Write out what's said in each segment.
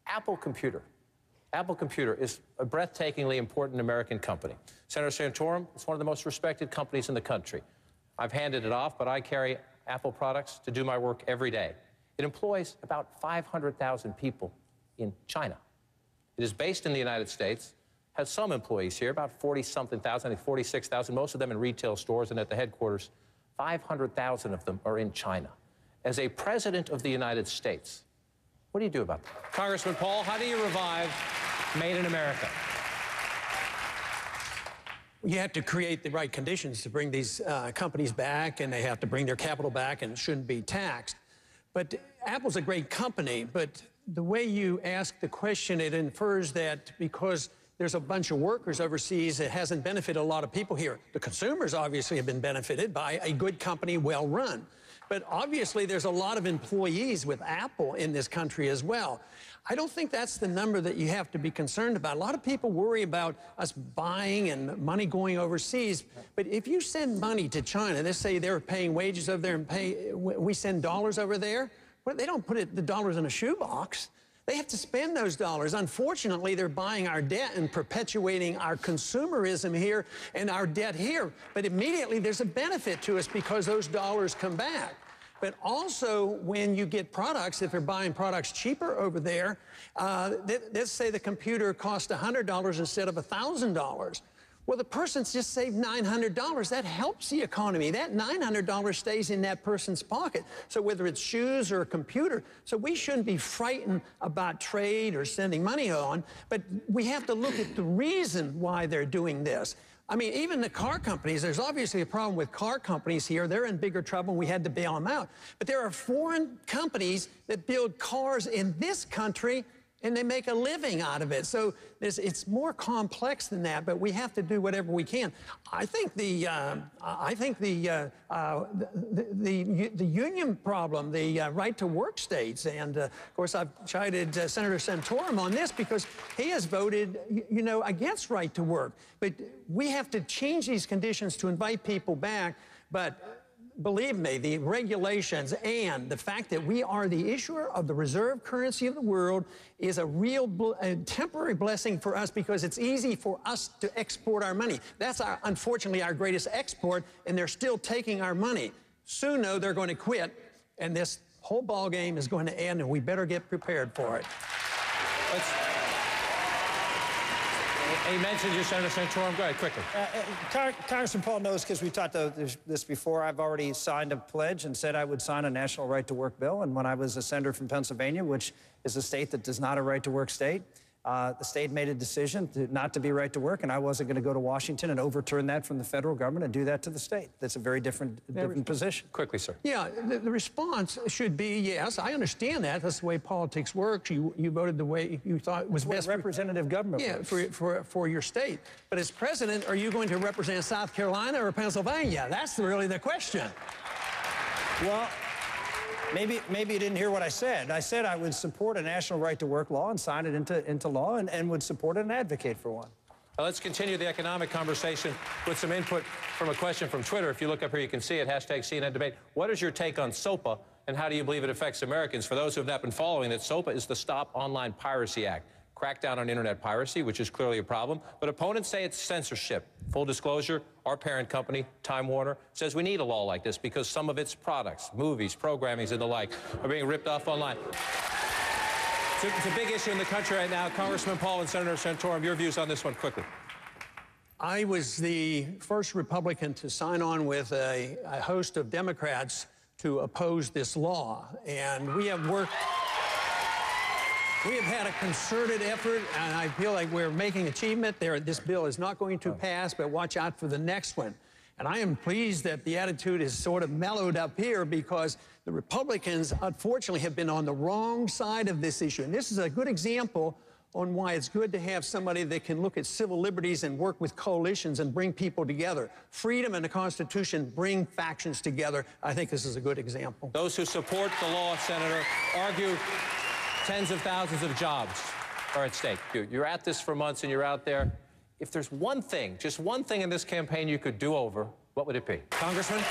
Apple Computer. Apple Computer is a breathtakingly important American company. Senator Santorum, it's one of the most respected companies in the country. I've handed it off, but I carry Apple products to do my work every day. It employs about 500,000 people in China. It is based in the United States, has some employees here, about 40-something thousand, I think 46,000, most of them in retail stores and at the headquarters. 500,000 of them are in China. As a president of the United States, what do you do about that? Congressman Paul, how do you revive Made in America? You have to create the right conditions to bring these companies back, and they have to bring their capital back and shouldn't be taxed. But Apple's a great company, but the way you ask the question, it infers that because there's a bunch of workers overseas, it hasn't benefited a lot of people here. The consumers obviously have been benefited by a good company, well run. But obviously there's a lot of employees with Apple in this country as well. I don't think that's the number that you have to be concerned about. A lot of people worry about us buying and money going overseas. But if you send money to China, let's say they're paying wages over there and we send dollars over there, well, they don't put the dollars in a shoebox. They have to spend those dollars. Unfortunately, they're buying our debt and perpetuating our consumerism here and our debt here. But immediately there's a benefit to us because those dollars come back. But also, when you get products, if they're buying products cheaper over there, let's say the computer cost $100 instead of $1,000. Well, the person's just saved $900. That helps the economy. That $900 stays in that person's pocket. So whether it's shoes or a computer, so we shouldn't be frightened about trade or sending money on, but we have to look at the reason why they're doing this. I mean, even the car companies, there's obviously a problem with car companies here. They're in bigger trouble, and we had to bail them out. But there are foreign companies that build cars in this country, and they make a living out of it. So it's more complex than that, but we have to do whatever we can. I think the union problem, the right-to-work states, and of course I've chided Senator Santorum on this because he has voted, you know, against right-to-work. But we have to change these conditions to invite people back, but believe me, the regulations and the fact that we are the issuer of the reserve currency of the world is a real temporary blessing for us because it's easy for us to export our money. That's, unfortunately, our greatest export, and they're still taking our money. Soon, though, they're going to quit, and this whole ball game is going to end, and we better get prepared for it. He mentioned you, Senator Santorum. Go ahead, quickly. Congressman Paul knows, because we've talked about this before, I've already signed a pledge and said I would sign a national right-to-work bill. And when I was a senator from Pennsylvania, which is a state that does not a right-to-work state, the state made a decision not to be right-to-work, and I wasn't going to go to Washington and overturn that from the federal government and do that to the state. That's a very different position. Quickly, sir. Yeah, the response should be, yes, I understand that. That's the way politics works. You voted the way you thought was best. Representative government. Yeah, for your state. But as president, are you going to represent South Carolina or Pennsylvania? That's really the question. Well, maybe you didn't hear what I said. I said I would support a national right-to-work law and sign it into law and would support it and advocate for one. Now let's continue the economic conversation with some input from a question from Twitter. If you look up here, you can see it, hashtag CNN Debate. What is your take on SOPA, and how do you believe it affects Americans? For those who have not been following it, SOPA is the Stop Online Piracy Act. Crackdown on internet piracy, which is clearly a problem, but opponents say it's censorship. Full disclosure, our parent company, Time Warner, says we need a law like this because some of its products, movies, programming, and the like, are being ripped off online. It's a big issue in the country right now. Congressman Paul and Senator Santorum, your views on this one quickly. I was the first Republican to sign on with a host of Democrats to oppose this law, and we have worked. We have had a concerted effort, and I feel like we're making achievement there. This bill is not going to pass, but watch out for the next one. And I am pleased that the attitude is sort of mellowed up here because the Republicans, unfortunately, have been on the wrong side of this issue. And this is a good example on why it's good to have somebody that can look at civil liberties and work with coalitions and bring people together. Freedom and the Constitution bring factions together. I think this is a good example. Those who support the law, Senator, argue tens of thousands of jobs are at stake. You're at this for months and you're out there. If there's one thing, just one thing in this campaign you could do over, what would it be? Congressman?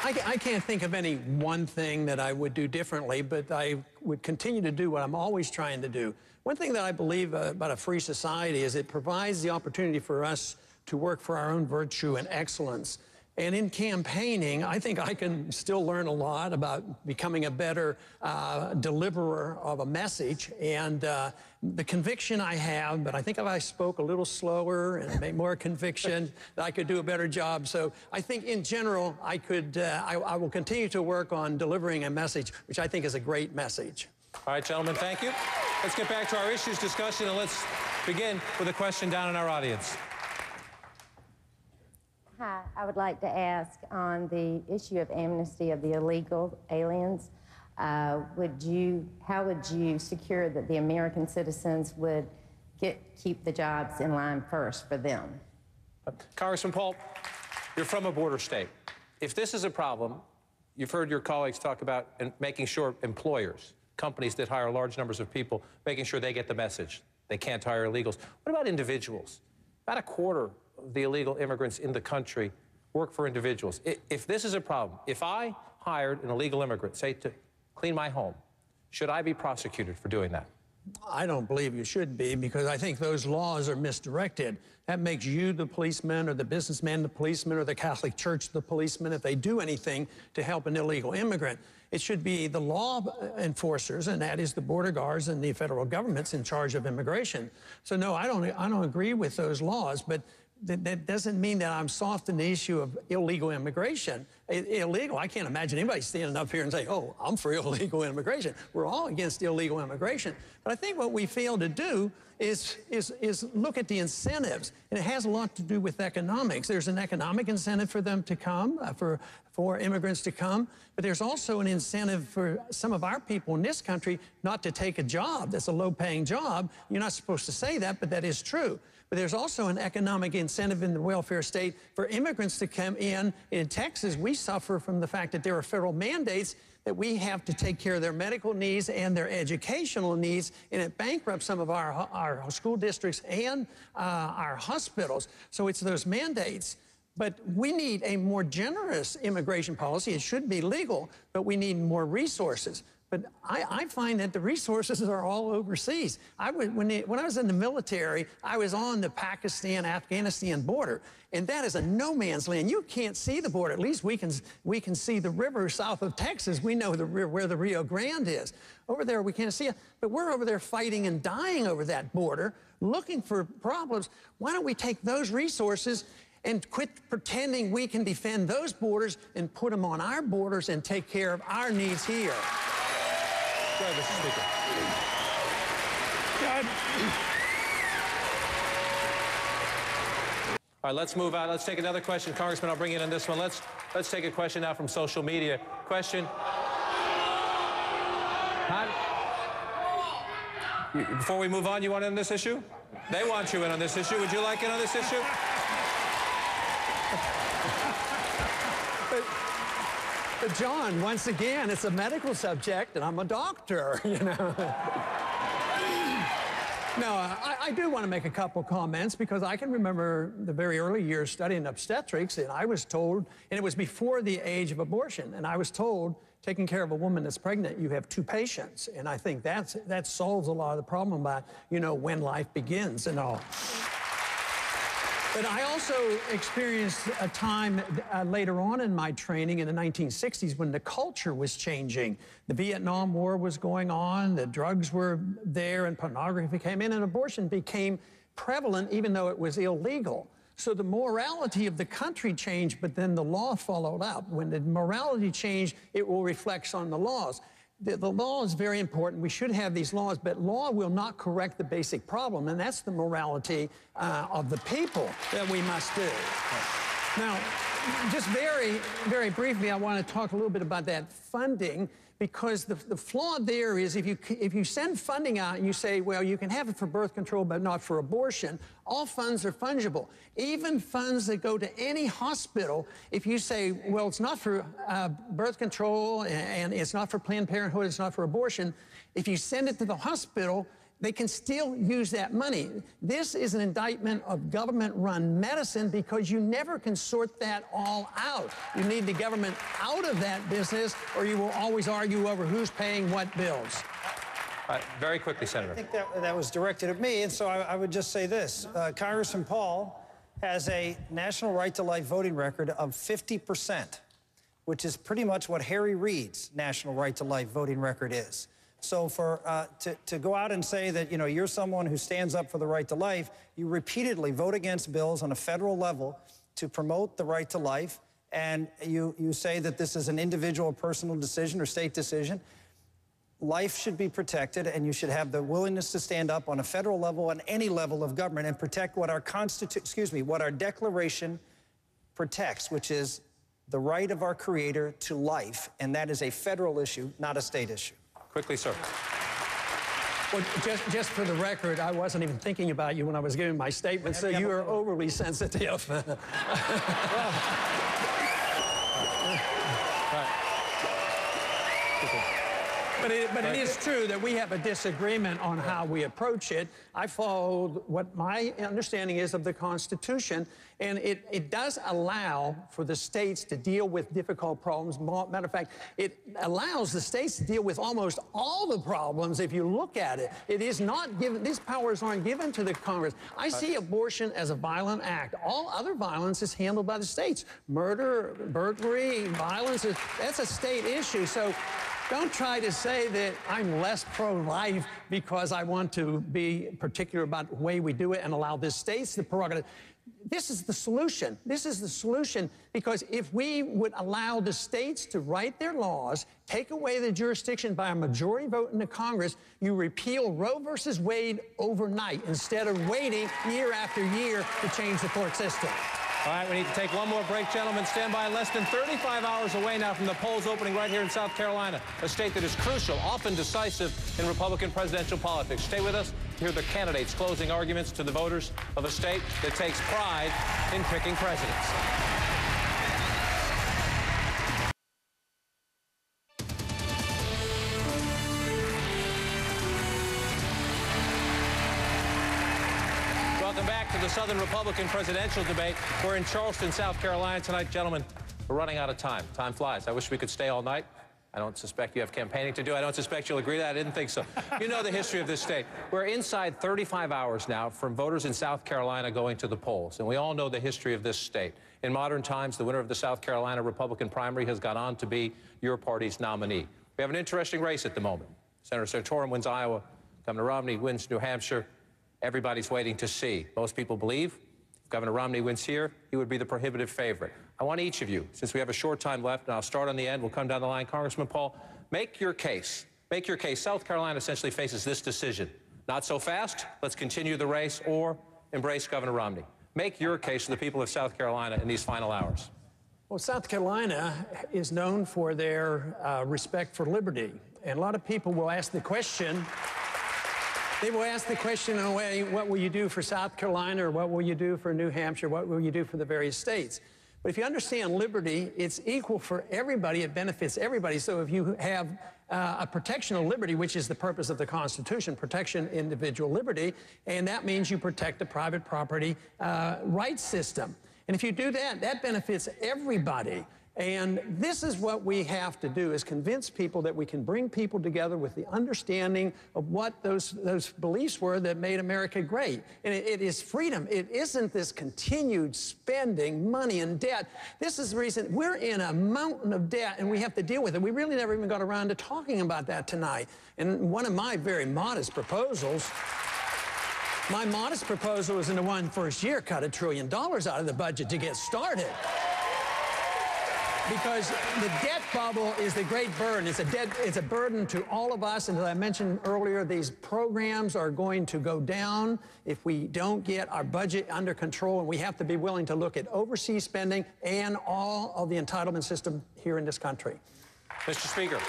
I can't think of any one thing that I would do differently, but I would continue to do what I'm always trying to do. One thing that I believe about a free society is it provides the opportunity for us to work for our own virtue and excellence. And in campaigning, I think I can still learn a lot about becoming a better deliverer of a message. And the conviction I have, but I think if I spoke a little slower and made more conviction, that I could do a better job. So I think in general, I will continue to work on delivering a message, which I think is a great message. All right, gentlemen, thank you. Let's get back to our issues discussion, and let's begin with a question down in our audience. Hi, I would like to ask on the issue of amnesty of the illegal aliens, how would you secure that the American citizens would keep the jobs in line first for them? Congressman Paul, you're from a border state. If this is a problem, you've heard your colleagues talk about making sure employers, companies that hire large numbers of people, making sure they get the message. They can't hire illegals. What about individuals? About a quarter of the illegal immigrants in the country work for individuals. If this is a problem, if I hired an illegal immigrant, say, to clean my home, should I be prosecuted for doing that? I don't believe you should be, because I think those laws are misdirected. That makes you the policeman, or the businessman the policeman, or the Catholic Church the policeman if they do anything to help an illegal immigrant. It should be the law enforcers, and that is the border guards and the federal government's in charge of immigration. So no, I don't agree with those laws, but that doesn't mean that I'm soft in the issue of illegal immigration. Illegal, I can't imagine anybody standing up here and saying, oh, I'm for illegal immigration. We're all against illegal immigration. But I think what we fail to do is look at the incentives, and it has a lot to do with economics. There's an economic incentive for them to come, for immigrants to come, but there's also an incentive for some of our people in this country not to take a job that's a low-paying job. You're not supposed to say that, but that is true. But there's also an economic incentive in the welfare state for immigrants to come in. In Texas, we suffer from the fact that there are federal mandates that we have to take care of their medical needs and their educational needs, and it bankrupts some of our school districts and our hospitals. So it's those mandates. But we need a more generous immigration policy. It should be legal, but we need more resources. But I find that the resources are all overseas. When I was in the military, I was on the Pakistan-Afghanistan border, and that is a no man's land. You can't see the border. At least we can see the river south of Texas. We know where the Rio Grande is. Over there, we can't see it. But we're over there fighting and dying over that border, looking for problems. Why don't we take those resources and quit pretending we can defend those borders and put them on our borders and take care of our needs here? Go ahead, Mr. Speaker. All right, let's move on. Let's take another question. Congressman, I'll bring you in on this one. Let's take a question now from social media. Question. Before we move on, you want in on this issue? They want you in on this issue. Would you like in on this issue? But John, once again, it's a medical subject, and I'm a doctor, you know. No, I do want to make a couple comments, because I can remember the very early years studying obstetrics, and I was told, and it was before the age of abortion, and I was told, taking care of a woman that's pregnant, you have 2 patients. And I think that solves a lot of the problem about, you know, when life begins and all. But I also experienced a time later on in my training in the 1960s when the culture was changing. The Vietnam War was going on, the drugs were there, and pornography came in, and abortion became prevalent even though it was illegal. So the morality of the country changed, but then the law followed up. When the morality changed, it will reflect on the laws. The law is very important. We should have these laws, but law will not correct the basic problem, and that's the morality of the people that we must do. Now, just very, very briefly, I want to talk a little bit about that funding, because the flaw there is if you send funding out and you say, well, you can have it for birth control but not for abortion, all funds are fungible. Even funds that go to any hospital, if you say, well, it's not for birth control and it's not for Planned Parenthood, it's not for abortion, if you send it to the hospital, they can still use that money. This is an indictment of government-run medicine because you never can sort that all out. You need the government out of that business, or you will always argue over who's paying what bills. Very quickly, Senator. I think that was directed at me, and so I would just say this. Congressman Paul has a national right-to-life voting record of 50%, which is pretty much what Harry Reid's national right-to-life voting record is. So to go out and say that, you know, you're someone who stands up for the right to life, you repeatedly vote against bills on a federal level to promote the right to life, and you say that this is an individual personal decision or state decision. Life should be protected, and you should have the willingness to stand up on a federal level and any level of government and protect what our what our Declaration protects, which is the right of our Creator to life, and that is a federal issue, not a state issue. Quickly, sir. Well, just for the record, I wasn't even thinking about you when I was giving my statement, so you are overly sensitive. But it is true that we have a disagreement on how we approach it. I followed what my understanding is of the Constitution, and it does allow for the states to deal with difficult problems. Matter of fact, it allows the states to deal with almost all the problems if you look at it. It is not given, these powers aren't given to the Congress. I see abortion as a violent act. All other violence is handled by the states. Murder, burglary, violence, that's a state issue. So don't try to say that I'm less pro-life because I want to be particular about the way we do it and allow the states the prerogative. This is the solution. This is the solution, because if we would allow the states to write their laws, take away the jurisdiction by a majority vote in the Congress, you repeal Roe versus Wade overnight instead of waiting year after year to change the court system. All right, we need to take one more break, gentlemen. Stand by. Less than 35 hours away now from the polls opening right here in South Carolina, a state that is crucial, often decisive in Republican presidential politics. Stay with us to hear the candidates' closing arguments to the voters of a state that takes pride in picking presidents. Welcome back to the Southern Republican presidential debate. We're in Charleston, South Carolina tonight. Gentlemen, we're running out of time. Time flies. I wish we could stay all night. I don't suspect you have campaigning to do. I don't suspect you'll agree to that. I didn't think so. You know the history of this state. We're inside 35 hours now from voters in South Carolina going to the polls, and we all know the history of this state. In modern times, the winner of the South Carolina Republican primary has gone on to be your party's nominee. We have an interesting race at the moment. Senator Santorum wins Iowa. Governor Romney wins New Hampshire. Everybody's waiting to see. Most people believe if Governor Romney wins here, he would be the prohibitive favorite. I want each of you, since we have a short time left, and I'll start on the end, we'll come down the line. Congressman Paul, make your case. Make your case. South Carolina essentially faces this decision. Not so fast, let's continue the race, or embrace Governor Romney. Make your case to the people of South Carolina in these final hours. Well, South Carolina is known for their respect for liberty. And a lot of people will ask the question, they will ask the question in a way, what will you do for South Carolina, or what will you do for New Hampshire, what will you do for the various states? But if you understand liberty, it's equal for everybody, it benefits everybody. So if you have a protection of liberty, which is the purpose of the Constitution, protection individual liberty, and that means you protect the private property rights system. And if you do that, that benefits everybody. And this is what we have to do, is convince people that we can bring people together with the understanding of what those beliefs were that made America great. And it is freedom. It isn't this continued spending money and debt. This is the reason we're in a mountain of debt, and we have to deal with it. We really never even got around to talking about that tonight. And one of my very modest proposals, my modest proposal is in the one first year, cut $1 trillion out of the budget to get started. Because the debt bubble is the great burden. It's a burden to all of us. And as I mentioned earlier, these programs are going to go down if we don't get our budget under control. And we have to be willing to look at overseas spending and all of the entitlement system here in this country. Mr. Speaker.